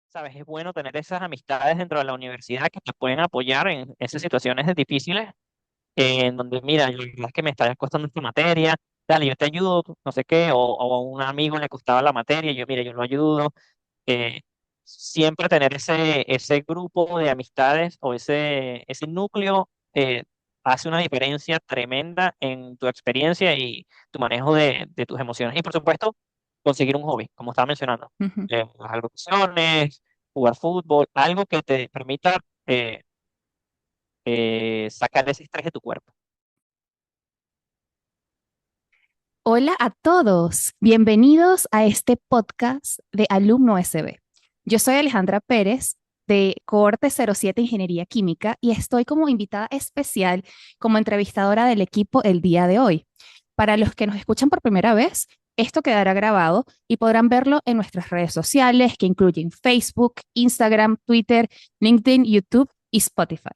sabes, es bueno tener esas amistades dentro de la universidad que te pueden apoyar en esas situaciones difíciles, en donde, mira, la verdad es que me está costando esta materia, dale, yo te ayudo, no sé qué, o a un amigo le costaba la materia, yo, mira, yo lo ayudo. eh, Siempre tener ese grupo de amistades o ese núcleo hace una diferencia tremenda en tu experiencia y tu manejo de tus emociones. Y por supuesto, conseguir un hobby, como estaba mencionando. Ujú. Las agrupaciones, jugar fútbol, algo que te permita sacar ese estrés de tu cuerpo. Hola a todos, bienvenidos a este podcast de Alumno SB. Yo soy Alejandra Pérez de Cohorte 07 Ingeniería Química y estoy como invitada especial como entrevistadora del equipo el día de hoy. Para los que nos escuchan por primera vez, esto quedará grabado y podrán verlo en nuestras redes sociales que incluyen Facebook, Instagram, Twitter, LinkedIn, YouTube y Spotify.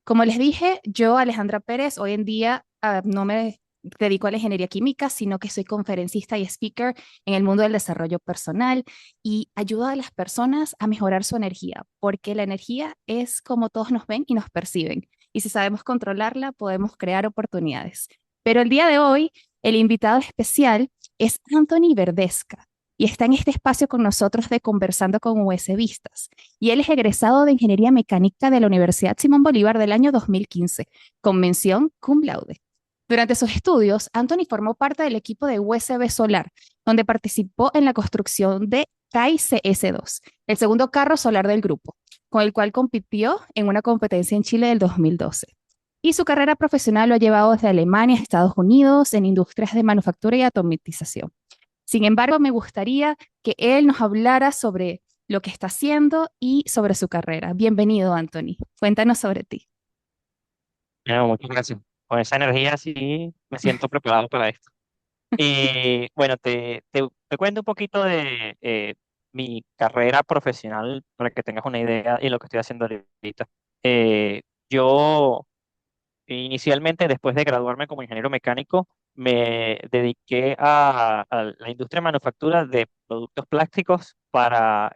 Como les dije, yo, Alejandra Pérez, hoy en día no me dedico a la ingeniería química, sino que soy conferencista y speaker en el mundo del desarrollo personal y ayudo a las personas a mejorar su energía, porque la energía es como todos nos ven y nos perciben. Y si sabemos controlarla, podemos crear oportunidades. Pero el día de hoy, el invitado especial es Anthony Verdesca y está en este espacio con nosotros de Conversando con USBistas y él es egresado de Ingeniería Mecánica de la Universidad Simón Bolívar del año 2015, con mención cum laude. Durante sus estudios, Anthony formó parte del equipo de USB Solar, donde participó en la construcción de KICS2, el segundo carro solar del grupo, con el cual compitió en una competencia en Chile del 2012. Y su carrera profesional lo ha llevado desde Alemania a Estados Unidos en industrias de manufactura y automatización. Sin embargo, me gustaría que él nos hablara sobre lo que está haciendo y sobre su carrera. Bienvenido, Anthony. Cuéntanos sobre ti. Bueno, muchas gracias. Con esa energía sí me siento preparado para esto. Y bueno, te cuento un poquito de mi carrera profesional para que tengas una idea y lo que estoy haciendo ahorita. Yo inicialmente, después de graduarme como ingeniero mecánico, me dediqué a la industria de manufactura de productos plásticos para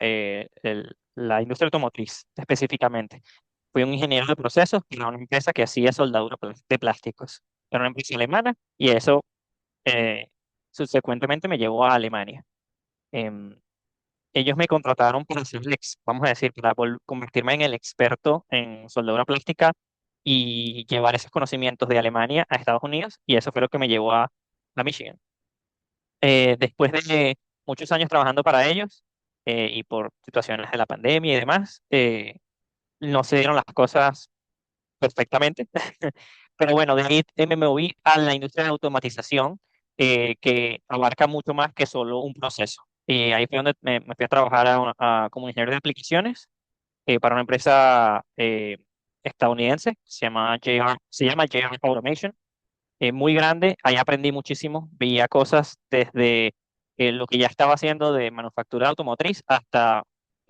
la industria automotriz específicamente. Fui un ingeniero de procesos para una empresa que hacía soldadura de plásticos. Era una empresa alemana y eso eh, subsecuentemente me llevó a Alemania. Em, Ellos me contrataron para ser vamos a decir, para convertirme en el experto en soldadura plástica y llevar esos conocimientos de Alemania a Estados Unidos, y eso fue lo que me llevó a Michigan. Después de muchos años trabajando para ellos y por situaciones de la pandemia y demás, no se dieron las cosas perfectamente. Pero bueno, de ahí me moví a la industria de automatización, que abarca mucho más que solo un proceso. Y ahí fue donde me fui a trabajar como ingeniero de aplicaciones para una empresa estadounidense, se llama JR Automation, muy grande. Ahí aprendí muchísimo, veía cosas desde lo que ya estaba haciendo de manufactura automotriz hasta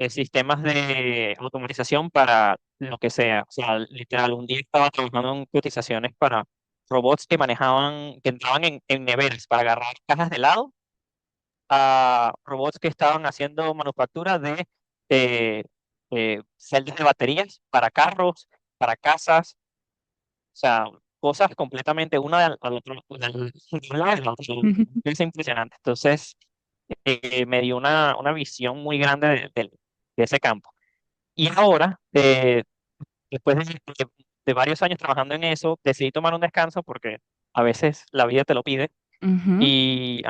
sistemas de automatización para lo que sea. O sea, literal, un día estaba trabajando en cotizaciones para robots que manejaban, que entraban en neveras para agarrar cajas de helado, a robots que estaban haciendo manufactura de eh, celdas de baterías para carros, para casas, o sea, cosas completamente una al otro, de un lado al otro. Es impresionante. Entonces, me dio una visión muy grande de ese campo. Y ahora, después de varios años trabajando en eso, decidí tomar un descanso porque a veces la vida te lo pide. Ujú. Y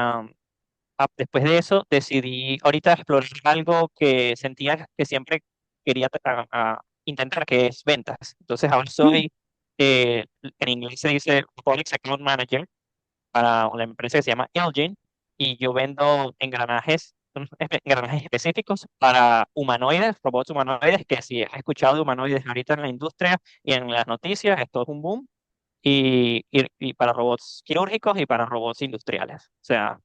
después de eso, decidí ahorita explorar algo que sentía que siempre quería intentar, que es ventas. Entonces, ahora Mm. soy, en inglés se dice Robotics Account Manager para una empresa que se llama Elgin, y yo vendo engranajes, unos engranajes específicos para humanoides, robots humanoides, que si has escuchado de humanoides ahorita en la industria y en las noticias, esto es un boom, y para robots quirúrgicos y para robots industriales. O sea,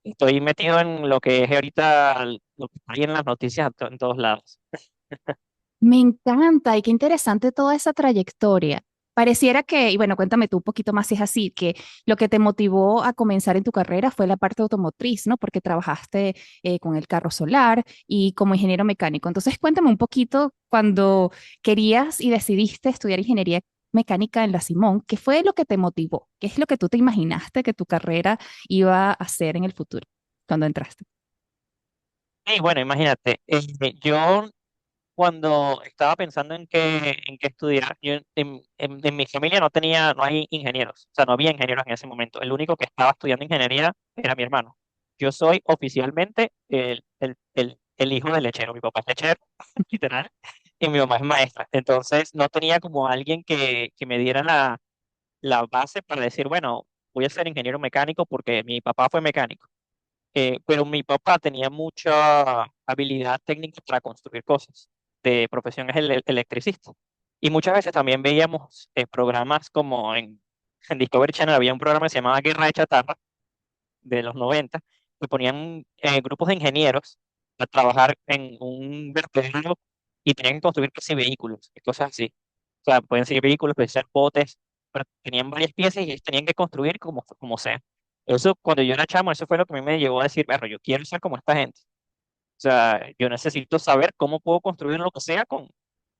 estoy metido en lo que es ahorita lo que está ahí en las noticias en todos lados. Me encanta y qué interesante toda esa trayectoria. Pareciera que, y bueno, cuéntame tú un poquito más si es así, que lo que te motivó a comenzar en tu carrera fue la parte automotriz, ¿no? Porque trabajaste con el carro solar y como ingeniero mecánico. Entonces, cuéntame un poquito cuando querías y decidiste estudiar ingeniería mecánica en la Simón, ¿qué fue lo que te motivó? ¿Qué es lo que tú te imaginaste que tu carrera iba a hacer en el futuro cuando entraste? Y bueno, imagínate, yo cuando estaba pensando en qué estudiar, yo en mi familia no hay ingenieros, o sea, no había ingenieros en ese momento. El único que estaba estudiando ingeniería era mi hermano. Yo soy oficialmente el hijo del lechero. Mi papá es lechero, literal, y mi mamá es maestra. Entonces, no tenía como alguien que me diera la base para decir, bueno, voy a ser ingeniero mecánico porque mi papá fue mecánico. Pero mi papá tenía mucha habilidad técnica para construir cosas. De profesión es el electricista. Y muchas veces también veíamos programas como en Discovery Channel había un programa que se llamaba Guerra de Chatarra de los 90 que ponían grupos de ingenieros a trabajar en un vertedero y tenían que construir casi vehículos y cosas así. O sea, pueden ser vehículos, pueden ser botes, pero tenían varias piezas y ellos tenían que construir como sea. Eso, cuando yo era chamo, eso fue lo que a mí me llevó a decir, perro, yo quiero ser como esta gente. O sea, yo necesito saber cómo puedo construir lo que sea con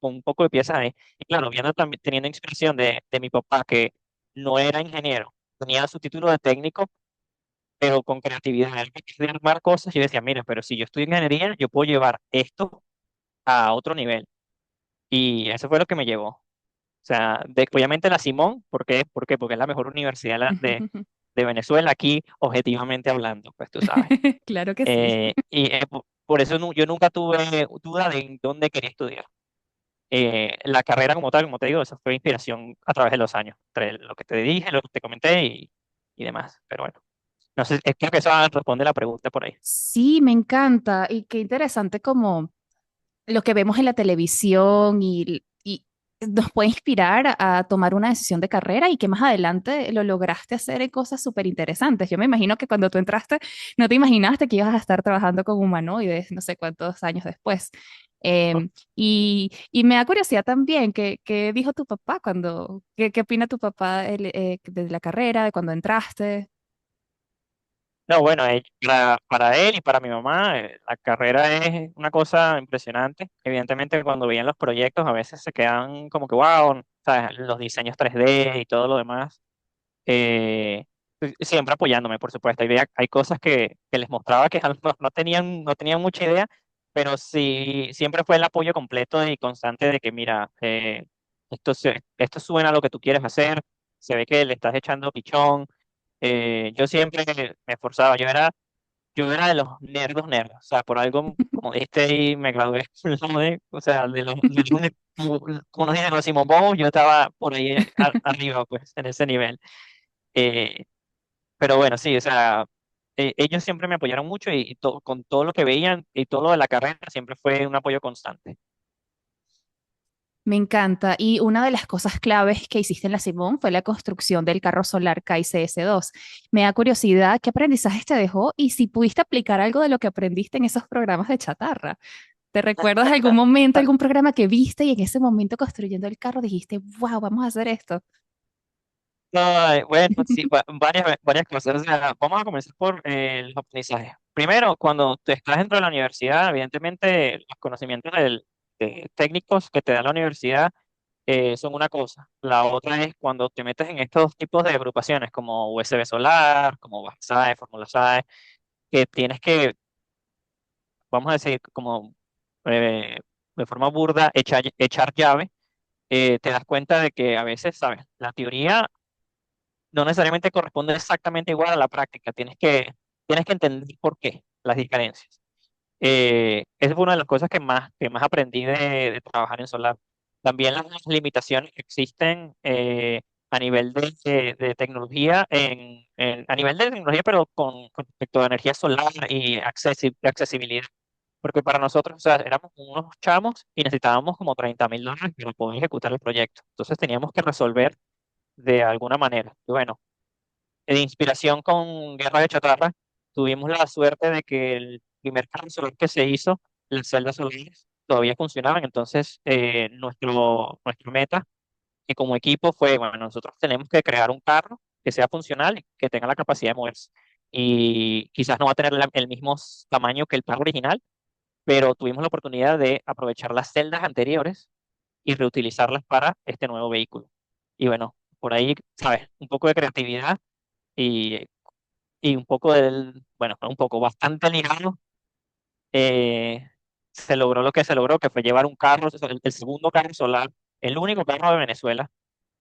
un poco de piezas ahí. Y claro, viendo también, teniendo inspiración de mi papá, que no era ingeniero, tenía su título de técnico, pero con creatividad, él quería armar cosas, y yo decía, mira, pero si yo estoy en ingeniería, yo puedo llevar esto a otro nivel. Y eso fue lo que me llevó. O sea, obviamente la Simón, ¿por qué? ¿Por qué? Porque es la mejor universidad de Venezuela, aquí, objetivamente hablando, pues tú sabes. Claro que sí. Por eso yo nunca tuve duda de en dónde quería estudiar. La carrera como tal, como te digo, eso fue inspiración a través de los años, entre lo que te dije, lo que te comenté y demás. Pero bueno, no sé, creo que eso responde la pregunta por ahí. Sí, me encanta y qué interesante como lo que vemos en la televisión y nos puede inspirar a tomar una decisión de carrera y que más adelante lo lograste hacer en cosas súper interesantes. Yo me imagino que cuando tú entraste no te imaginaste que ibas a estar trabajando con humanoides no sé cuántos años después. Y me da curiosidad también, ¿qué dijo tu papá qué opina tu papá de la carrera, de cuando entraste? No, bueno, para él y para mi mamá, la carrera es una cosa impresionante. Evidentemente, cuando veían los proyectos, a veces se quedan como que, wow, ¿sabes? Los diseños 3D y todo lo demás. Eh, Siempre apoyándome, por supuesto. Hay cosas que les mostraba que a lo mejor no tenían mucha idea, pero sí, siempre fue el apoyo completo y constante de que, mira, esto suena a lo que tú quieres hacer, se ve que le estás echando pichón. Yo siempre me esforzaba, yo era de los nerdos, o sea, por algo como este y me gradué, o sea, como nos dicen los Simón Bobos, yo estaba por ahí arriba, pues, en ese nivel. Eh, pero bueno, sí, o sea, ellos siempre me apoyaron mucho y con todo lo que veían y todo lo de la carrera siempre fue un apoyo constante. Me encanta. Y una de las cosas claves que hiciste en la Simón fue la construcción del carro solar KICS2. Me da curiosidad qué aprendizaje te dejó y si pudiste aplicar algo de lo que aprendiste en esos programas de chatarra. ¿Te recuerdas algún momento, algún programa que viste y en ese momento construyendo el carro dijiste, wow, vamos a hacer esto? Ay, bueno, sí, varias cosas. O sea, vamos a comenzar por los aprendizajes. Primero, cuando tú estás dentro de la universidad, evidentemente los conocimientos técnicos que te da la universidad son una cosa. La otra es cuando te metes en estos tipos de agrupaciones como USB Solar, como SAE, Fórmula SAE, que tienes que, vamos a decir, como de forma burda, echar llave, te das cuenta de que a veces, ¿sabes? La teoría no necesariamente corresponde exactamente igual a la práctica. Tienes que entender por qué, las diferencias. Esa fue una de las cosas que más aprendí de trabajar en solar. También las limitaciones que existen a nivel de tecnología, a nivel de tecnología, pero con respecto a energía solar y accesibilidad. Porque para nosotros, o sea, éramos unos chamos y necesitábamos como $30,000 para poder ejecutar el proyecto. Entonces teníamos que resolver de alguna manera. Y bueno, de inspiración con Guerra de Chatarra, tuvimos la suerte de que el primer carro solar que se hizo, las celdas solares, todavía funcionaban. Entonces, nuestra meta que como equipo fue, bueno, nosotros tenemos que crear un carro que sea funcional y que tenga la capacidad de moverse. Y quizás no va a tener el mismo tamaño que el carro original, pero tuvimos la oportunidad de aprovechar las celdas anteriores y reutilizarlas para este nuevo vehículo. Y bueno, por ahí, ¿sabes? Un poco de creatividad y, y un poco del, bueno, no un poco, bastante ligado, eh, se logró lo que se logró, que fue llevar un carro, el segundo carro solar, el único carro de Venezuela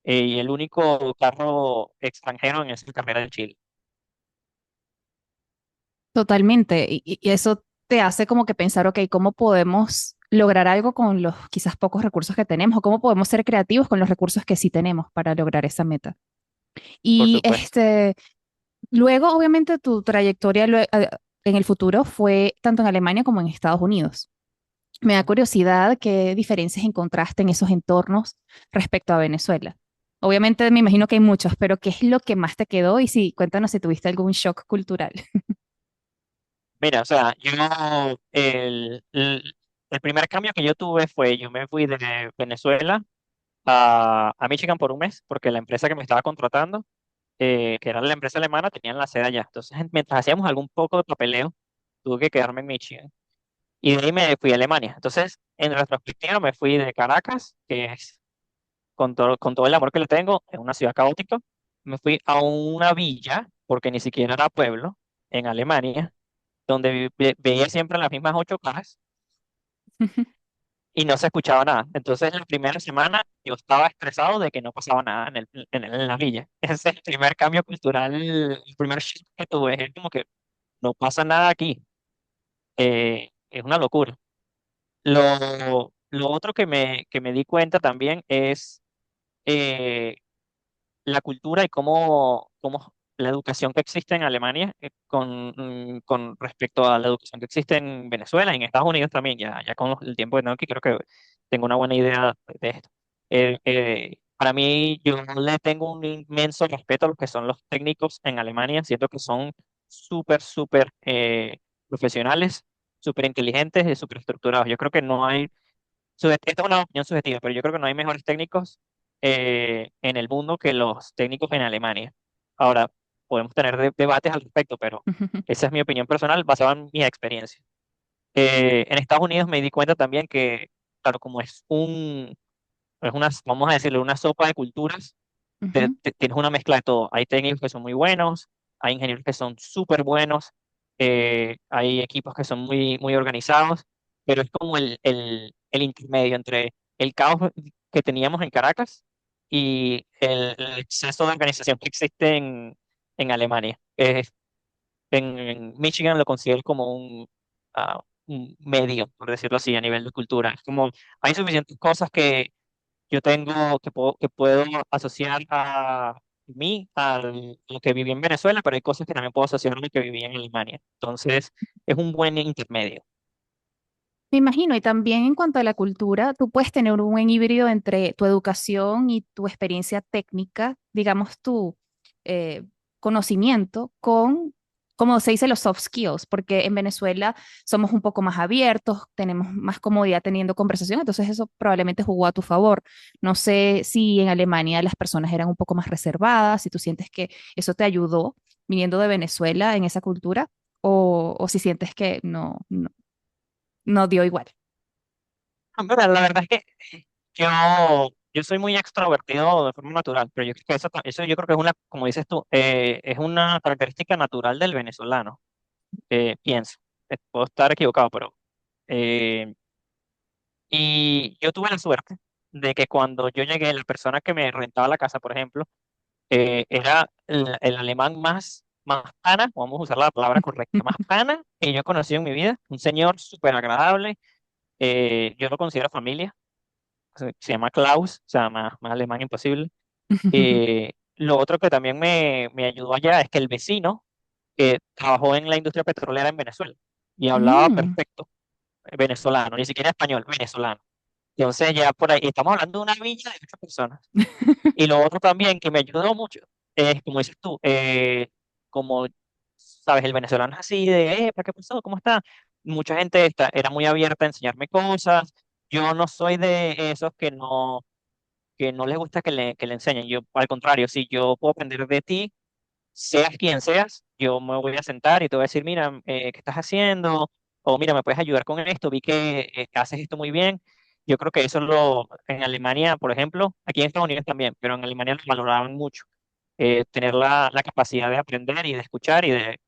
y el único carro extranjero en esa carrera de Chile. Totalmente. Y eso te hace como que pensar, ok, ¿cómo podemos lograr algo con los quizás pocos recursos que tenemos? ¿O cómo podemos ser creativos con los recursos que sí tenemos para lograr esa meta? Por Y supuesto. luego, obviamente, tu trayectoria en el futuro fue tanto en Alemania como en Estados Unidos. Me da curiosidad qué diferencias encontraste en esos entornos respecto a Venezuela. Obviamente me imagino que hay muchos, pero ¿qué es lo que más te quedó? Y sí, cuéntanos si tuviste algún shock cultural. Mira, o sea, yo el primer cambio que yo tuve fue, yo me fui de Venezuela a Michigan por un mes, porque la empresa que me estaba contratando, que era la empresa alemana, tenían la sede allá. Entonces, mientras hacíamos algún poco de papeleo, tuve que quedarme en Michigan. Y de ahí me fui a Alemania. Entonces, en retrospectiva, me fui de Caracas, que es con todo el amor que le tengo, es una ciudad caótica. Me fui a una villa, porque ni siquiera era pueblo, en Alemania, donde veía siempre las mismas 8 casas y no se escuchaba nada. Entonces, la primera semana yo estaba estresado de que no pasaba nada en la villa. Ese es el primer cambio cultural, el primer shift que tuve. Es como que no pasa nada aquí. Es una locura. Lo otro que me di cuenta también es eh, la cultura y cómo la educación que existe en Alemania con respecto a la educación que existe en Venezuela y en Estados Unidos también, ya con el tiempo que tengo aquí, creo que tengo una buena idea de esto. Para mí, yo le tengo un inmenso respeto a los que son los técnicos en Alemania, siento que son súper, súper profesionales, súper inteligentes y súper estructurados. Yo creo que no hay esta es una opinión subjetiva, pero yo creo que no hay mejores técnicos en el mundo que los técnicos en Alemania. Ahora, podemos tener debates al respecto, pero esa es mi opinión personal basada en mi experiencia. En Estados Unidos me di cuenta también que, claro, como es una, vamos a decirlo, una sopa de culturas, Ujú, tienes una mezcla de todo. Hay técnicos que son muy buenos, hay ingenieros que son súper buenos, hay equipos que son muy, muy organizados, pero es como el intermedio entre el caos que teníamos en Caracas y el exceso de organización que existe en Alemania. En Michigan lo considero como un medio, por decirlo así, a nivel de cultura. Es como hay suficientes cosas que yo tengo, que puedo asociar a mí, a lo que viví en Venezuela, pero hay cosas que también puedo asociar a lo que viví en Alemania. Entonces, es un buen intermedio. me imagino, y también en cuanto a la cultura, tú puedes tener un buen híbrido entre tu educación y tu experiencia técnica, digamos tu eh, conocimiento con, como se dice, los soft skills, porque en Venezuela somos un poco más abiertos, tenemos más comodidad teniendo conversación, entonces eso probablemente jugó a tu favor. No sé si en Alemania las personas eran un poco más reservadas, si tú sientes que eso te ayudó viniendo de Venezuela en esa cultura, o si sientes que no dio igual. Mira, la verdad es que yo soy muy extrovertido de forma natural, pero yo creo que eso yo creo que es una, como dices tú, es una característica natural del venezolano, pienso. Puedo estar equivocado, pero eh, y yo tuve la suerte de que cuando yo llegué, la persona que me rentaba la casa, por ejemplo, era el alemán más pana, vamos a usar la palabra correcta, más pana que yo he conocido en mi vida, un señor súper agradable, yo lo considero familia, se llama Klaus, o sea, más alemán imposible. Lo otro que también me ayudó allá es que el vecino trabajó en la industria petrolera en Venezuela y hablaba Mm. perfecto venezolano, ni siquiera español, venezolano. Entonces ya por ahí, estamos hablando de una villa de 8 personas. Y lo otro también que me ayudó mucho es, como dices tú, como, sabes, el venezolano es así de, ¿para qué pasó? ¿Cómo está? Mucha gente era muy abierta a enseñarme cosas. Yo no soy de esos que no. que no les gusta que le enseñen. Yo, al contrario, si yo puedo aprender de ti, seas quien seas, yo me voy a sentar y te voy a decir, mira, ¿qué estás haciendo? O mira, ¿me puedes ayudar con esto? Vi que haces esto muy bien. Yo creo que eso en Alemania, por ejemplo, aquí en Estados Unidos también, pero en Alemania lo valoraban mucho, tener la capacidad de aprender y de escuchar y de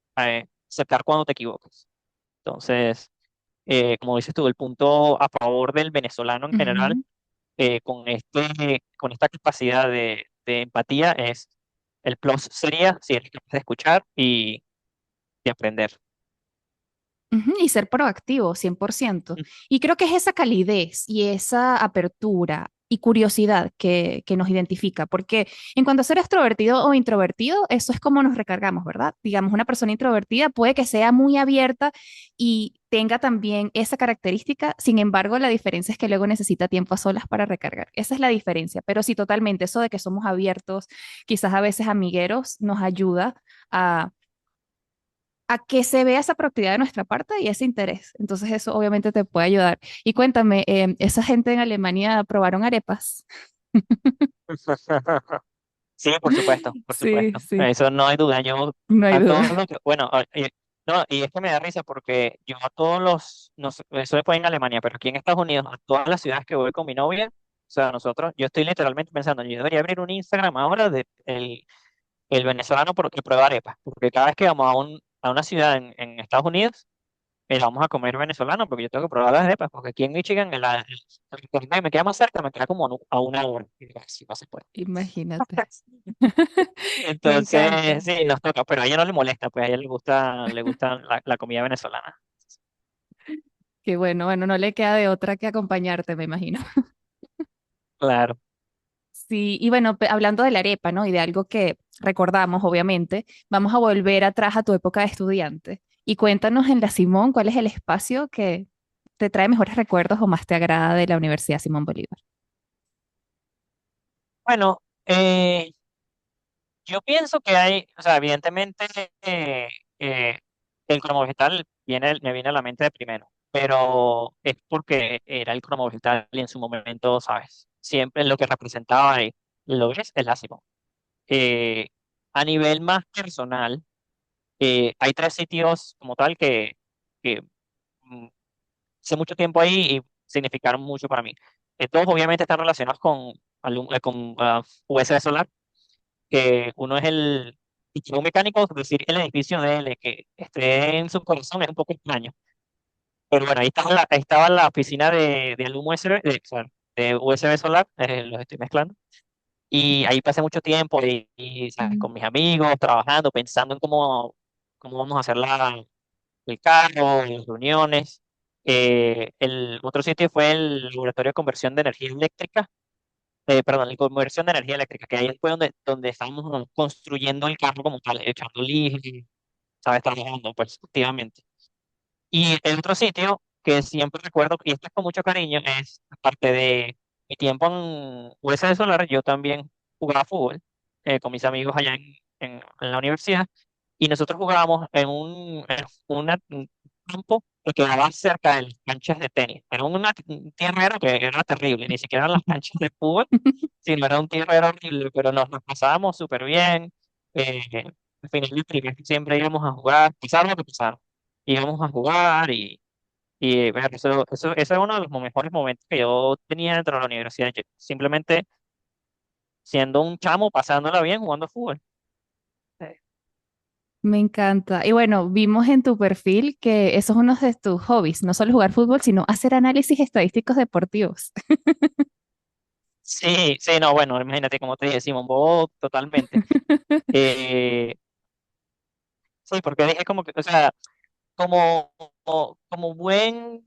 aceptar cuando te equivocas. Entonces, como dices tú, el punto a favor del venezolano en general, Ujú, con esta capacidad de empatía es, el plus sería si eres capaz de escuchar y de aprender. ujú, y ser proactivo, 100%. Y creo que es esa calidez y esa apertura y curiosidad que nos identifica, porque en cuanto a ser extrovertido o introvertido, eso es como nos recargamos, ¿verdad? Digamos, una persona introvertida puede que sea muy abierta y tenga también esa característica, sin embargo, la diferencia es que luego necesita tiempo a solas para recargar. Esa es la diferencia, pero sí, totalmente, eso de que somos abiertos, quizás a veces amigueros, nos ayuda a que se vea esa proactividad de nuestra parte y ese interés. Entonces eso obviamente te puede ayudar. Y cuéntame, ¿esa gente en Alemania probaron arepas? Sí, por supuesto, por Sí, supuesto. sí, Eso no hay duda. Yo no hay a duda. todos los que, bueno, no, y es que me da risa porque yo a todos los, no sé, eso después en Alemania, pero aquí en Estados Unidos, a todas las ciudades que voy con mi novia, o sea, nosotros, yo estoy literalmente pensando, yo debería abrir un Instagram ahora de el venezolano porque prueba arepas, porque cada vez que vamos a una ciudad en Estados Unidos, vamos a comer venezolano porque yo tengo que probar las arepas, porque aquí en Michigan el restaurante que me queda más cerca, me queda como a una hora. Y digo, "Ay, sí, no se puede". Imagínate. Me encanta. Entonces, sí, nos toca, pero a ella no le molesta, pues a ella le gusta la comida venezolana. Qué bueno, bueno, no le queda de otra que acompañarte, me imagino. Claro. Sí, y bueno, hablando de la arepa, ¿no? Y de algo que recordamos, obviamente, vamos a volver atrás a tu época de estudiante. Y cuéntanos en la Simón, ¿cuál es el espacio que te trae mejores recuerdos o más te agrada de la Universidad Simón Bolívar? Bueno, yo pienso que hay, o sea, evidentemente eh, eh, el cronovegetal me viene a la mente de primero, pero es porque era el cronovegetal y en su momento, ¿sabes? Siempre lo que representaba y lo es la Simón. Eh, a nivel más personal, hay tres sitios como tal que mm, hice mucho tiempo ahí y significaron mucho para mí. Todos obviamente están relacionados con USB Solar, que uno es el ingeniero mecánico, es decir, el edificio de él, que esté en su corazón es un poco extraño. Pero bueno, ahí estaba la oficina de Alum USB, o sea, de USB Solar, los estoy mezclando. Y ahí pasé mucho tiempo ¿sabes? Mm. Con mis amigos, trabajando, pensando en cómo vamos a hacer el carro, las reuniones. El otro sitio fue el laboratorio de conversión de energía eléctrica, perdón, la conversión de energía eléctrica, que ahí fue donde estábamos construyendo el carro como tal, echando libre, ¿sabes? Trabajando, pues, activamente. Y el otro sitio que siempre recuerdo, y esto es con mucho cariño, es, aparte de mi tiempo en USA de Solar, yo también jugaba fútbol con mis amigos allá en la universidad, y nosotros jugábamos un campo que quedaba cerca de las canchas de tenis. Era un tierrero que era terrible, ni siquiera eran las canchas de fútbol, sino era un tierrero horrible, pero nos pasábamos súper bien. Al final del trimestre siempre íbamos a jugar, pasar lo que pasara íbamos a jugar y ver, eso es uno de los mejores momentos que yo tenía dentro de la universidad. Yo simplemente siendo un chamo, pasándola bien, jugando fútbol. Eh, Me encanta. Y bueno, vimos en tu perfil que eso es uno de tus hobbies, no solo jugar fútbol, sino hacer análisis estadísticos deportivos. Sí, sí, no, bueno, imagínate como te dije, Simón Bobo, totalmente. Eh, sí, porque dije como que, o sea, como buen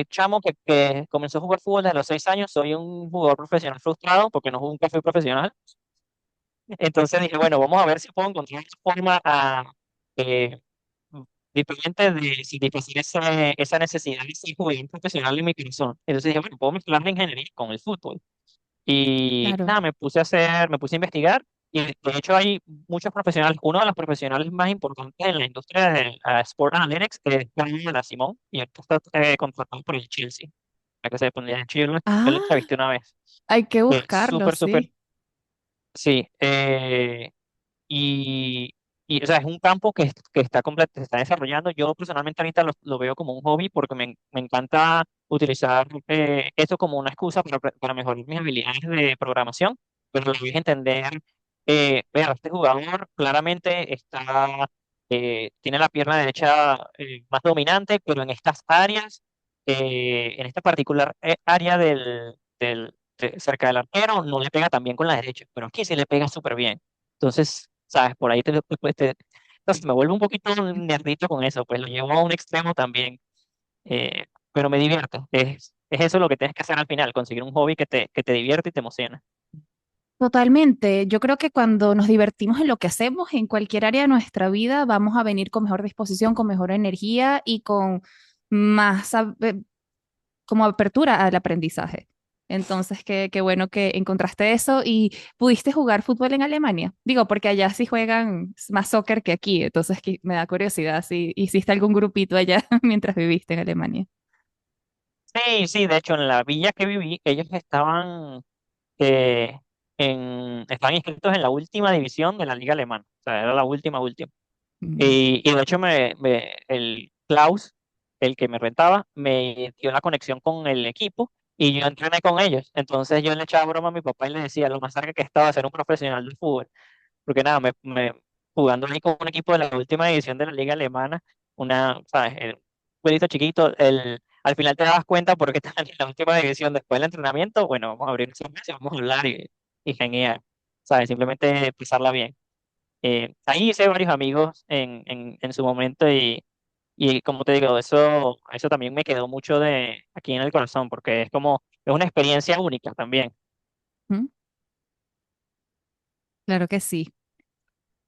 chamo que comenzó a jugar fútbol desde los 6 años, soy un jugador profesional frustrado porque nunca fui profesional. Entonces dije, bueno, vamos a ver si puedo encontrar una forma eh, diferente de satisfacer esa necesidad de ser jugador profesional en mi corazón. Entonces dije, bueno, puedo mezclar la ingeniería con el fútbol. Y Claro. nada, me puse a investigar y de hecho hay muchos profesionales. Uno de los profesionales más importantes en la industria de Sport Analytics es Daniel Simón y él está contratado por el Chelsea, la que se pondría en Chile, yo le Ah, entrevisté una vez. Hay que Es buscarlo, súper, súper, sí. sí. Y, o sea, es un campo que está completo, se está desarrollando. Yo personalmente ahorita lo veo como un hobby porque me encanta utilizar esto como una excusa para mejorar mis habilidades de programación, pero lo voy a entender. Vea, este jugador claramente tiene la pierna derecha más dominante, pero en estas áreas, en esta particular área cerca del arquero, no le pega tan bien con la derecha, pero aquí sí le pega súper bien. Entonces, ¿sabes? Por ahí entonces me vuelvo un poquito nerdito con eso, pues lo llevo a un extremo también, pero me divierte. Es eso lo que tienes que hacer al final, conseguir un hobby que te divierte y te emociona. Totalmente. Yo creo que cuando nos divertimos en lo que hacemos, en cualquier área de nuestra vida, vamos a venir con mejor disposición, con mejor energía y con más como apertura al aprendizaje. Entonces, qué bueno que encontraste eso y pudiste jugar fútbol en Alemania. Digo, porque allá sí juegan más soccer que aquí, entonces me da curiosidad si hiciste algún grupito allá mientras viviste en Alemania. Sí, sí, de hecho en la villa que viví, ellos eh, estaban inscritos en la última división de la liga alemana, o sea, era la última, última. Mm. Y de hecho el Klaus, el que me rentaba, me dio la conexión con el equipo y yo entrené con ellos. Entonces yo le echaba broma a mi papá y le decía lo más cerca que estaba de ser un profesional del fútbol. Porque nada, jugando ahí con un equipo de la última división de la liga alemana, ¿sabes? Un pueblito chiquito, al final te dabas cuenta porque estás en la última división después del entrenamiento, bueno, vamos a abrir esa mesa, vamos a hablar y genial, ¿sabes? Simplemente pisarla bien. Ahí hice varios amigos en su momento y como te digo, eso también me quedó mucho de aquí en el corazón porque es una experiencia única también. ¿Mm? Claro que sí.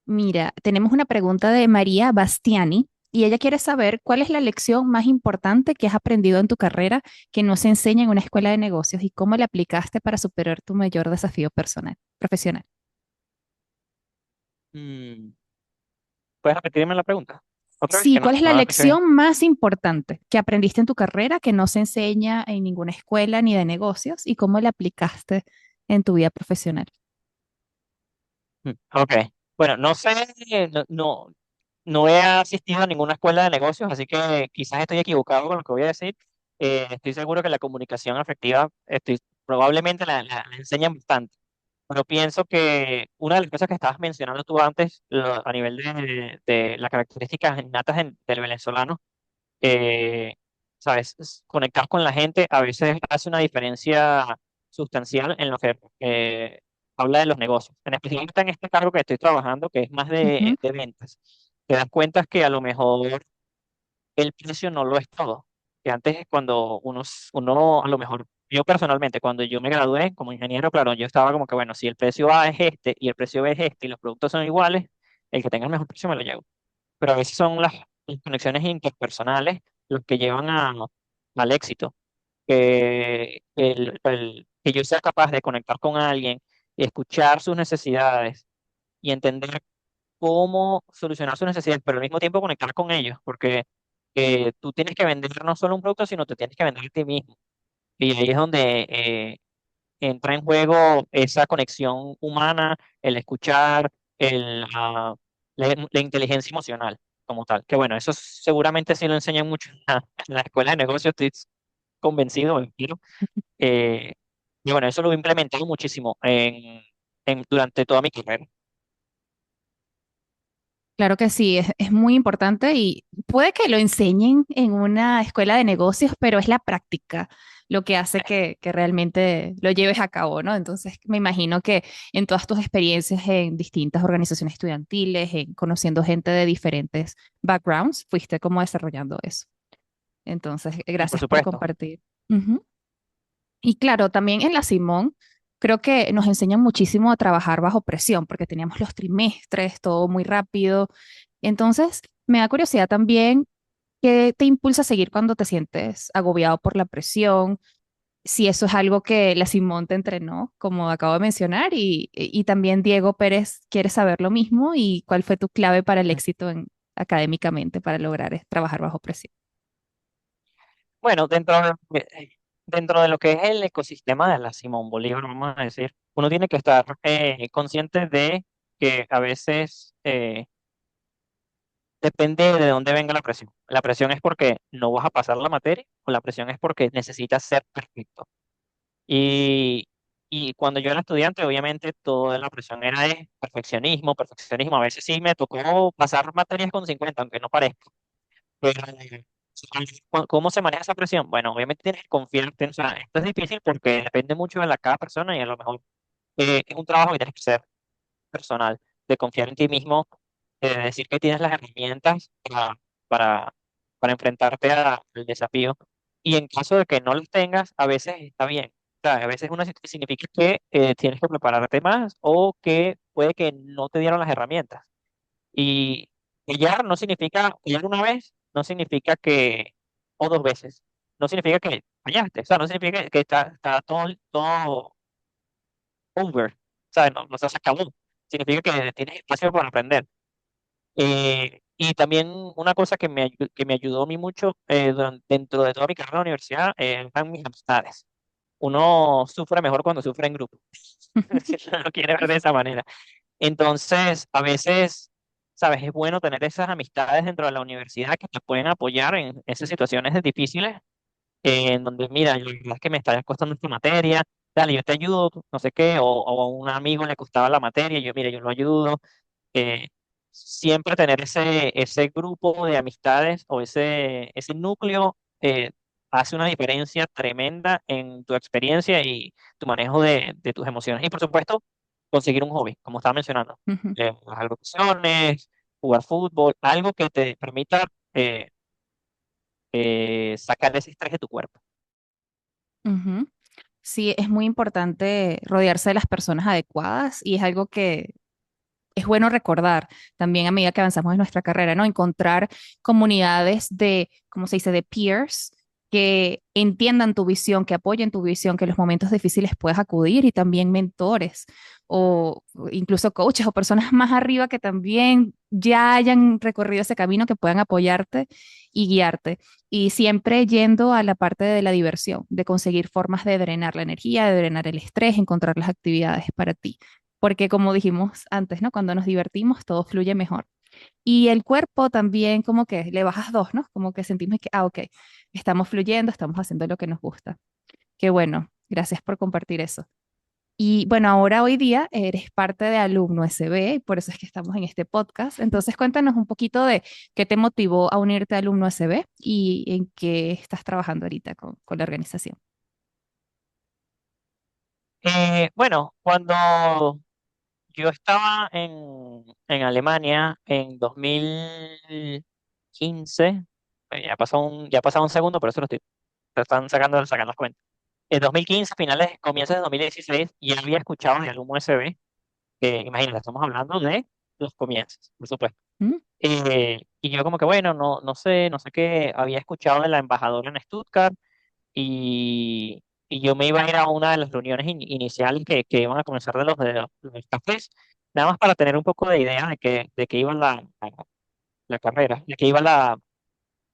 Mira, tenemos una pregunta de María Bastiani y ella quiere saber cuál es la lección más importante que has aprendido en tu carrera que no se enseña en una escuela de negocios y cómo la aplicaste para superar tu mayor desafío personal, profesional. Mm, ¿Puedes repetirme la pregunta? Otra vez Sí, que ¿cuál es la no la escuché bien. lección más importante que aprendiste en tu carrera que no se enseña en ninguna escuela ni de negocios y cómo la aplicaste en tu vida profesional? Ok. Bueno, no sé, no he asistido a ninguna escuela de negocios, así que quizás estoy equivocado con lo que voy a decir. Estoy seguro que la comunicación afectiva, probablemente la enseñan bastante, pero pienso que una de las cosas que estabas mencionando tú antes, a nivel de las características innatas del venezolano, eh, ¿sabes? Conectar con la gente a veces hace una diferencia sustancial en lo que habla de los negocios. En especial en este cargo que estoy trabajando, que es más Ujú, de ventas. Te das cuenta que a lo mejor el precio no lo es todo. Que antes cuando uno a lo mejor, yo personalmente, cuando yo me gradué como ingeniero, claro, yo estaba como que, bueno, si el precio A es este y el precio B es este y los productos son iguales, el que tenga el mejor precio me lo llevo, pero a veces son las conexiones interpersonales los que llevan al éxito. Que yo sea capaz de conectar con alguien y escuchar sus necesidades y entender cómo solucionar sus necesidades, pero al mismo tiempo conectar con ellos, porque tú tienes que vender no solo un producto, sino te tienes que vender a ti mismo. Y ahí es donde entra en juego esa conexión humana, el escuchar, la inteligencia emocional como tal. Que bueno, eso seguramente sí lo enseñan mucho en la escuela de negocios, estoy convencido, espero. Eh, y bueno, eso lo he implementado muchísimo durante toda mi carrera. claro que sí, es muy importante y puede que lo enseñen en una escuela de negocios, pero es la práctica lo que hace que realmente lo lleves a cabo, ¿no? Entonces, me imagino que en todas tus experiencias en distintas organizaciones estudiantiles, en conociendo gente de diferentes backgrounds, fuiste como desarrollando eso. Entonces, Y por gracias por supuesto. compartir. Ujú. Y claro, también en la Simón, creo que nos enseñan muchísimo a trabajar bajo presión, porque teníamos los trimestres, todo muy rápido. Entonces, me da curiosidad también qué te impulsa a seguir cuando te sientes agobiado por la presión, si eso es algo que la Simón te entrenó, como acabo de mencionar, y también Diego Pérez quiere saber lo mismo y cuál fue tu clave para el éxito académicamente para lograr trabajar bajo presión. Bueno, dentro de lo que es el ecosistema de la Simón Bolívar, vamos a decir, uno tiene que estar consciente de que a veces depende de dónde venga la presión. La presión es porque no vas a pasar la materia o la presión es porque necesitas ser perfecto. Y, y cuando yo era estudiante, obviamente toda la presión era de perfeccionismo, perfeccionismo. A veces sí me tocó pasar materias con 50 aunque no parezca. Pero, ¿cómo se maneja esa presión? Bueno, obviamente tienes que confiarte. O sea, esto es difícil porque depende mucho de la cada persona y a lo mejor es un trabajo que tienes que hacer personal, de confiar en ti mismo, de decir que tienes las herramientas para, para enfrentarte al desafío. Y en caso de que no los tengas, a veces está bien. O sea, a veces significa que tienes que prepararte más o que puede que no te dieron las herramientas. Y fallar no significa, fallar una vez, no significa que, o dos veces, no significa que fallaste. O sea, no significa que está todo over. ¿Sabes? No, no se acabó. Significa que tienes espacio para aprender. Y también una cosa que me ayudó a mí mucho dentro de toda mi carrera en la universidad eran mis amistades. Uno sufre mejor cuando sufre en grupo, si no lo quiere ver de esa manera. Entonces, a veces, ¿sabes? Es bueno tener esas amistades dentro de la universidad que te pueden apoyar en esas situaciones difíciles en donde, mira, la verdad es que me está costando esta materia, dale, yo te ayudo, no sé qué, o a un amigo le costaba la materia, yo, mira, yo lo ayudo. eh, Siempre tener ese grupo de amistades o ese núcleo hace una diferencia tremenda en tu experiencia y tu manejo de tus emociones. Y por supuesto, conseguir un hobby, como estaba mencionando, Ujú, las agrupaciones, jugar fútbol, algo que te permita sacar ese estrés de tu cuerpo. ujú. Sí, es muy importante rodearse de las personas adecuadas y es algo que es bueno recordar también a medida que avanzamos en nuestra carrera, ¿no? Encontrar comunidades de, ¿cómo se dice?, de peers que entiendan tu visión, que apoyen tu visión, que en los momentos difíciles puedas acudir y también mentores o incluso coaches o personas más arriba que también ya hayan recorrido ese camino que puedan apoyarte y guiarte. Y siempre yendo a la parte de la diversión, de conseguir formas de drenar la energía, de drenar el estrés, encontrar las actividades para ti porque como dijimos antes, ¿no? Cuando nos divertimos, todo fluye mejor. Y el cuerpo también como que le bajas dos, ¿no? Como que sentimos que, ok, estamos fluyendo, estamos haciendo lo que nos gusta. Qué bueno, gracias por compartir eso. Y bueno, ahora hoy día eres parte de Alumno SB, y por eso es que estamos en este podcast. Entonces cuéntanos un poquito de qué te motivó a unirte a Alumno SB y en qué estás trabajando ahorita con la organización. Bueno, cuando yo estaba en Alemania en 2015, ya ha pasado un segundo, por eso lo estoy están sacan las cuentas. En 2015, finales, comienzos de 2016, ya había escuchado de algún USB, que imagínate, estamos hablando de los comienzos, por supuesto. ¿Mm? Y yo como que, bueno, no sé qué, había escuchado de la embajadora en Stuttgart y yo me iba a ir a una de las reuniones iniciales que iban a comenzar de los cafés, nada más para tener un poco de idea de que iba la carrera, de que iba la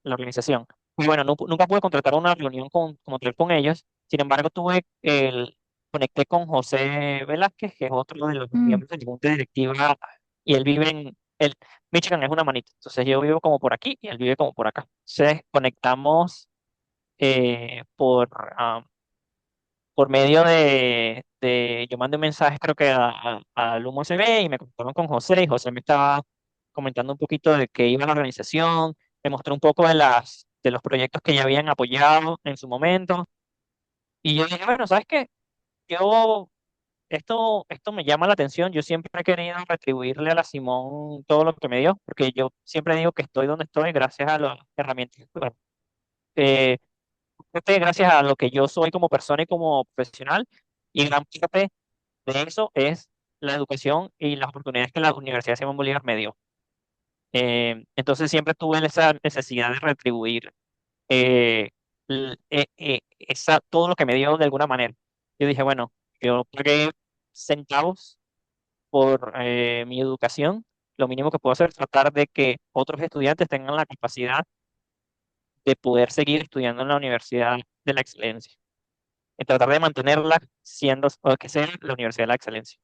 organización. Y bueno, nunca pude contratar una reunión como tal con ellos, sin embargo, conecté con José Velázquez, que es otro de los Mm, miembros de la junta directiva, y él vive Michigan es una manita, entonces yo vivo como por aquí y él vive como por acá. Entonces conectamos por medio yo mandé un mensaje creo que a Lumo CB y me conectaron con José y José me estaba comentando un poquito de qué iba la organización, me mostró un poco de los proyectos que ya habían apoyado en su momento y yo dije, bueno, ¿sabes qué? Yo, esto me llama la atención, yo siempre he querido retribuirle a la Simón todo lo que me dio, porque yo siempre digo que estoy donde estoy gracias a las herramientas. Bueno, eh, gracias a lo que yo soy como persona y como profesional, y gran parte de eso es la educación y las oportunidades que la Universidad Simón Bolívar me dio. Entonces siempre tuve esa necesidad de retribuir todo lo que me dio de alguna manera. Yo dije, bueno, yo pagué centavos por mi educación, lo mínimo que puedo hacer es tratar de que otros estudiantes tengan la capacidad de poder seguir estudiando en la Universidad de la Excelencia. tratar de mantenerla siendo, o que sea la Universidad de la Excelencia.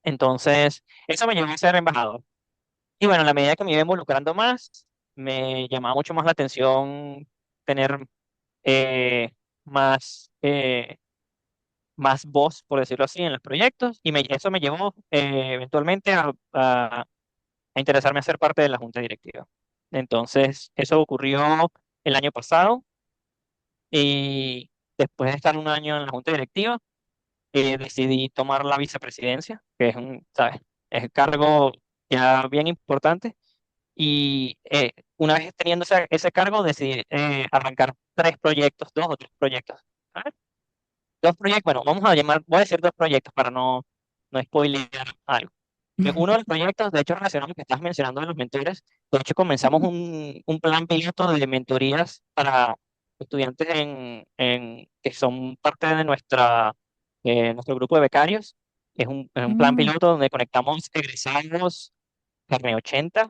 Entonces, eso me llevó a ser embajador. Y bueno, a la medida que me iba involucrando más, me llamaba mucho más la atención tener eh, más, más voz, por decirlo así, en los proyectos, y eso me llevó eventualmente a interesarme a ser parte de la junta directiva. Entonces, eso ocurrió el año pasado, y después de estar un año en la junta directiva, decidí tomar la vicepresidencia, que es un, ¿sabes? Es un cargo ya bien importante. Y una vez teniendo ese cargo, decidí arrancar tres proyectos, dos o tres proyectos. ¿Vale? Dos proyectos, bueno, vamos a llamar, voy a decir dos proyectos para no spoilear algo. Uno de los proyectos, de hecho, relacionado a lo que estás mencionando de los mentores, de hecho, comenzamos un plan piloto de mentorías para estudiantes que son parte de nuestro grupo de becarios. Es un plan Mm, piloto donde conectamos egresados carne 80,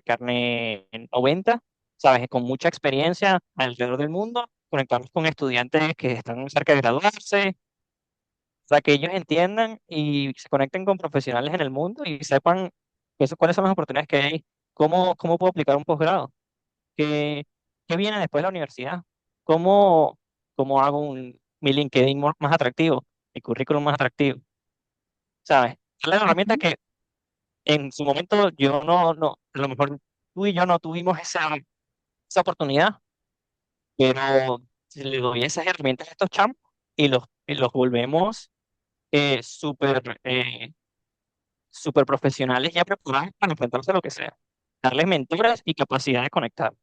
carne 90, ¿sabes? Con mucha experiencia alrededor del mundo, conectarnos con estudiantes que están cerca de graduarse, para que ellos entiendan y se conecten con profesionales en el mundo y sepan cuáles son las oportunidades que hay, cómo puedo aplicar un posgrado, qué, qué viene después de la universidad, cómo hago mi LinkedIn más atractivo, mi currículum más atractivo, ¿sabes? Es la herramienta ujú. que en su momento yo a lo mejor tú y yo no tuvimos esa oportunidad, pero si le doy esas herramientas a estos chamos y los volvemos súper súper profesionales ya preparados para enfrentarse a lo que sea, darles mentores y capacidad de conectar.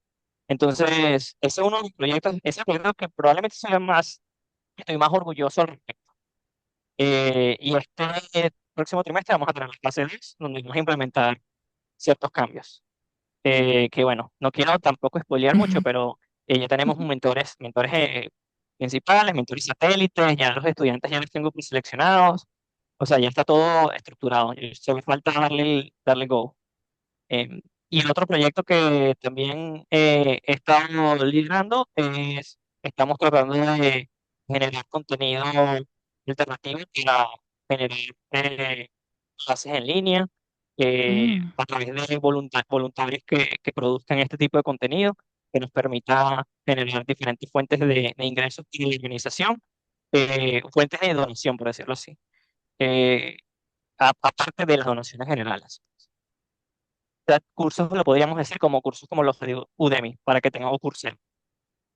Entonces, ese es uno de los proyectos, ese proyecto que probablemente sea más, estoy más orgulloso al respecto. Y este próximo trimestre vamos a tener la fase 2, donde vamos a implementar ciertos cambios. Que bueno, no quiero tampoco spoilear mucho, pero ya tenemos mentores principales, mentores satélites, ya los estudiantes ya los tengo preseleccionados, o sea, ya está todo estructurado, y solo falta darle go. Em, y el otro proyecto que también estamos liderando estamos tratando de generar contenido alternativo para generar clases en línea Mm. a través de voluntarios que produzcan este tipo de contenido, que nos permita generar diferentes fuentes de ingresos y de organización, fuentes de donación, por decirlo así, eh, aparte de las donaciones generales. Cursos lo podríamos decir como cursos como los de Udemy, para que tengamos cursos.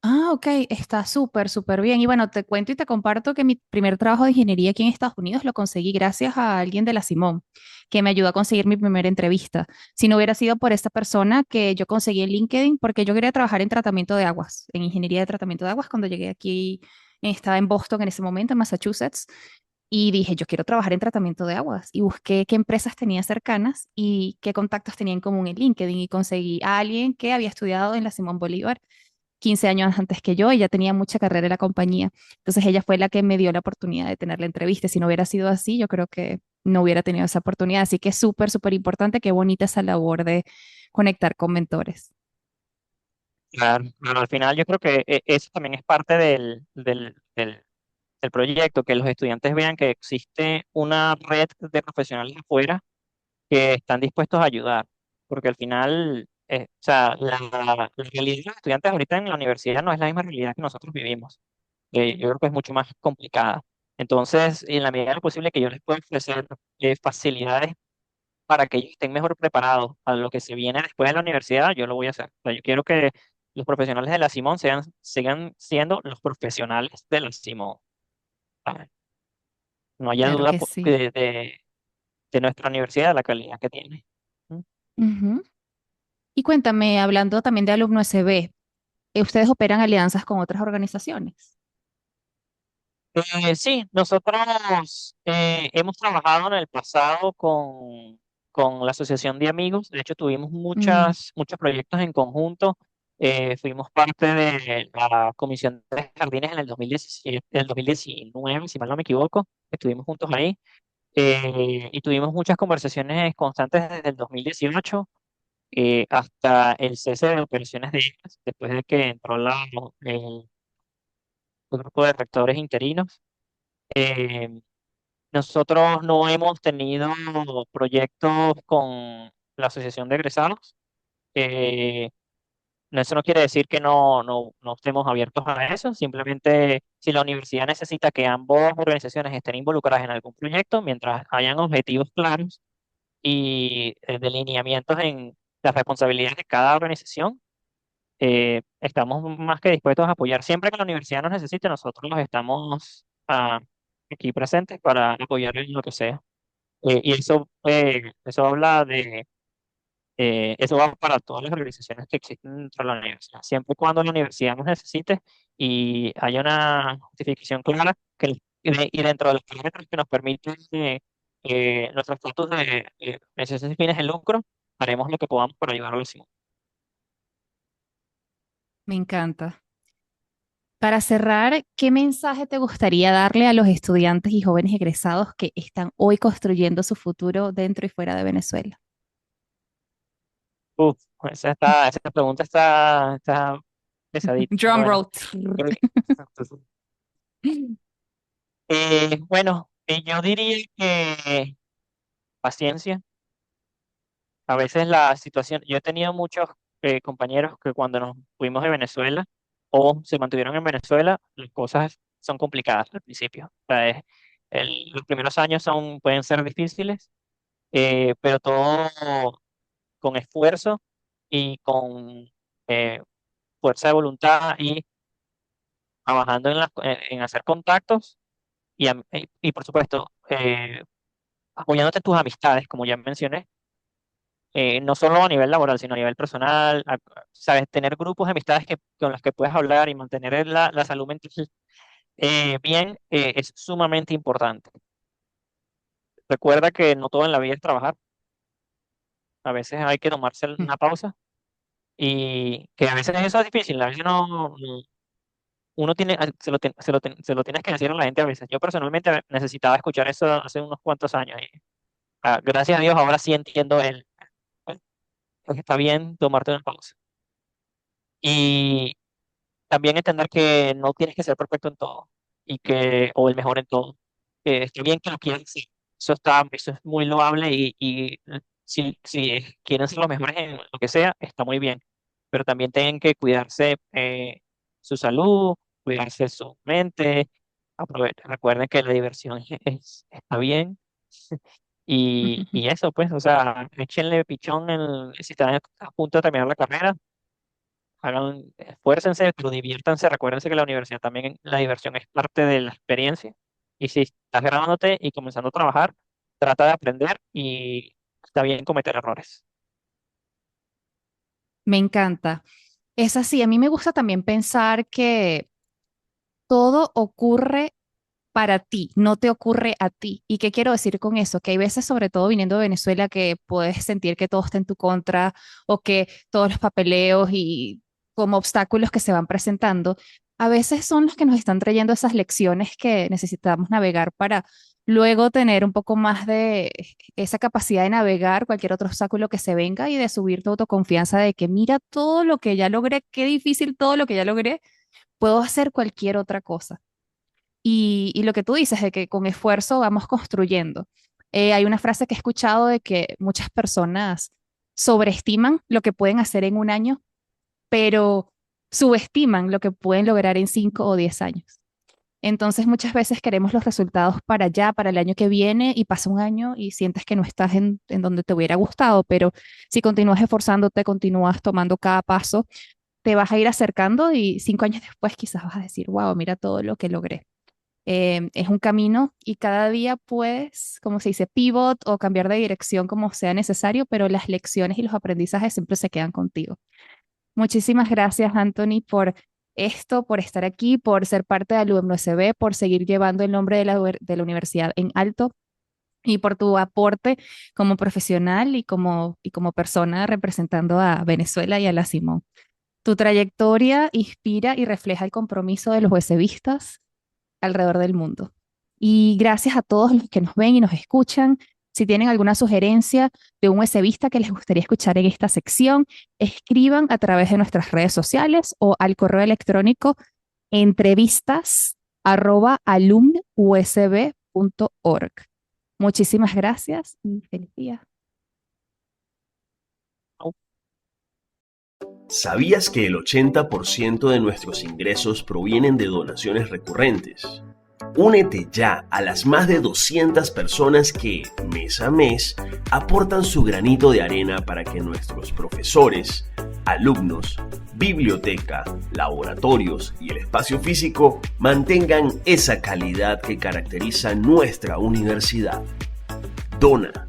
Ah, ok, está súper, súper bien. Y bueno, te cuento y te comparto que mi primer trabajo de ingeniería aquí en Estados Unidos lo conseguí gracias a alguien de la Simón, que me ayudó a conseguir mi primera entrevista. Si no hubiera sido por esta persona que yo conseguí en LinkedIn, porque yo quería trabajar en tratamiento de aguas, en ingeniería de tratamiento de aguas, cuando llegué aquí, estaba en Boston en ese momento, en Massachusetts, y dije, yo quiero trabajar en tratamiento de aguas. Y busqué qué empresas tenía cercanas y qué contactos tenía en común en LinkedIn y conseguí a alguien que había estudiado en la Simón Bolívar 15 años antes que yo, ella tenía mucha carrera en la compañía. Entonces ella fue la que me dio la oportunidad de tener la entrevista. Si no hubiera sido así, yo creo que no hubiera tenido esa oportunidad. Así que es súper, súper importante, qué bonita esa labor de conectar con mentores. Claro, claro, al final yo creo que eso también es parte del proyecto, que los estudiantes vean que existe una red de profesionales afuera que están dispuestos a ayudar, porque al final, o sea, la realidad de los estudiantes ahorita en la universidad no es la misma realidad que nosotros vivimos. Yo creo que es mucho más complicada. Entonces, en la medida de lo posible que yo les pueda ofrecer facilidades para que ellos estén mejor preparados a lo que se viene después de la universidad, yo lo voy a hacer. O sea, yo quiero que los profesionales de la Simón sigan siendo los profesionales de la Simón. ¿Sabes? No haya Claro duda que sí. de nuestra universidad, la calidad que tiene. ¿Mm? Ujú. Y cuéntame, hablando también de Alumno SB, ¿ustedes operan alianzas con otras organizaciones? Sí, nosotros hemos trabajado en el pasado con la Asociación de Amigos. De hecho, tuvimos Mm, muchos proyectos en conjunto. Fuimos parte de la Comisión de Jardines en el 2017, el 2019, si mal no me equivoco. Estuvimos juntos ahí y tuvimos muchas conversaciones constantes desde el 2018 hasta el cese de operaciones de ellas, después de que entró un grupo de rectores interinos. Eh, Nosotros no hemos tenido proyectos con la Asociación de Egresados. Eh, Eso no quiere decir que no estemos abiertos a eso. Simplemente si la universidad necesita que ambas organizaciones estén involucradas en algún proyecto, mientras hayan objetivos claros y delineamientos en las responsabilidades de cada organización, estamos más que dispuestos a apoyar. Siempre que la universidad nos necesite, nosotros estamos aquí presentes para apoyar en lo que sea. Y eso habla de, eso va para todas las organizaciones que existen dentro de la universidad. Siempre y cuando la universidad nos necesite y haya una justificación clara y dentro de los parámetros que nos permiten nuestro estatus de organizaciones sin fines de lucro, haremos lo que podamos para ayudar a los. Me encanta. Para cerrar, ¿qué mensaje te gustaría darle a los estudiantes y jóvenes egresados que están hoy construyendo su futuro dentro y fuera de Venezuela? Uf, esa pregunta está pesadita, pero Drum bueno. roll. Eh, bueno, yo diría que paciencia. A veces la situación, yo he tenido muchos compañeros que cuando nos fuimos de Venezuela o se mantuvieron en Venezuela, las cosas son complicadas al principio. O sea, los primeros años pueden ser difíciles, pero todo con esfuerzo y con fuerza de voluntad y trabajando en hacer contactos y por supuesto, apoyándote en tus amistades, como ya mencioné, no solo a nivel laboral, sino a nivel personal, sabes, tener grupos de amistades con los que puedes hablar y mantener la salud mental bien, es sumamente importante. Recuerda que no todo en la vida es trabajar, a veces hay que tomarse una pausa y que a veces eso es difícil, a veces uno tiene, se lo tienes que decir a la gente a veces. Yo personalmente necesitaba escuchar eso hace unos cuantos años y gracias a Dios ahora sí entiendo que está bien tomarte una pausa. Y también entender que no tienes que ser perfecto en todo o el mejor en todo. Que está bien que lo quieras ser. Eso es muy loable y si quieren ser los mejores en lo que sea, está muy bien. Pero también tienen que cuidarse su salud, cuidarse su mente. Recuerden que la diversión está bien. Y eso, pues, o sea, échenle pichón si están a punto de terminar la carrera, esfuércense, pero diviértanse. Recuérdense que la universidad también, la diversión es parte de la experiencia. Y si estás graduándote y comenzando a trabajar, trata de aprender y está bien cometer errores. Me encanta. Es así, a mí me gusta también pensar que todo ocurre para ti, no te ocurre a ti. ¿Y qué quiero decir con eso? Que hay veces, sobre todo viniendo de Venezuela, que puedes sentir que todo está en tu contra o que todos los papeleos y como obstáculos que se van presentando, a veces son los que nos están trayendo esas lecciones que necesitamos navegar para luego tener un poco más de esa capacidad de navegar cualquier otro obstáculo que se venga y de subir tu autoconfianza de que mira todo lo que ya logré, qué difícil todo lo que ya logré, puedo hacer cualquier otra cosa. Y lo que tú dices de que con esfuerzo vamos construyendo. Hay una frase que he escuchado de que muchas personas sobreestiman lo que pueden hacer en un año, pero subestiman lo que pueden lograr en 5 o 10 años. Entonces muchas veces queremos los resultados para allá, para el año que viene, y pasa un año y sientes que no estás en donde te hubiera gustado, pero si continúas esforzándote, continúas tomando cada paso, te vas a ir acercando y 5 años después quizás vas a decir, wow, mira todo lo que logré. Es un camino y cada día puedes, como se dice, pivot o cambiar de dirección como sea necesario, pero las lecciones y los aprendizajes siempre se quedan contigo. Muchísimas gracias, Anthony, por esto, por estar aquí, por ser parte de Alumno SB, por seguir llevando el nombre de la universidad en alto y por tu aporte como profesional y como persona representando a Venezuela y a la Simón. Tu trayectoria inspira y refleja el compromiso de los USBistas alrededor del mundo. Y gracias a todos los que nos ven y nos escuchan. Si tienen alguna sugerencia de un vista que les gustaría escuchar en esta sección, escriban a través de nuestras redes sociales o al correo electrónico entrevistas@alumnusb.org. Muchísimas gracias y feliz día. ¿Sabías que el 80% de nuestros ingresos provienen de donaciones recurrentes? Únete ya a las más de 200 personas que, mes a mes, aportan su granito de arena para que nuestros profesores, alumnos, biblioteca, laboratorios y el espacio físico mantengan esa calidad que caracteriza nuestra universidad. Dona.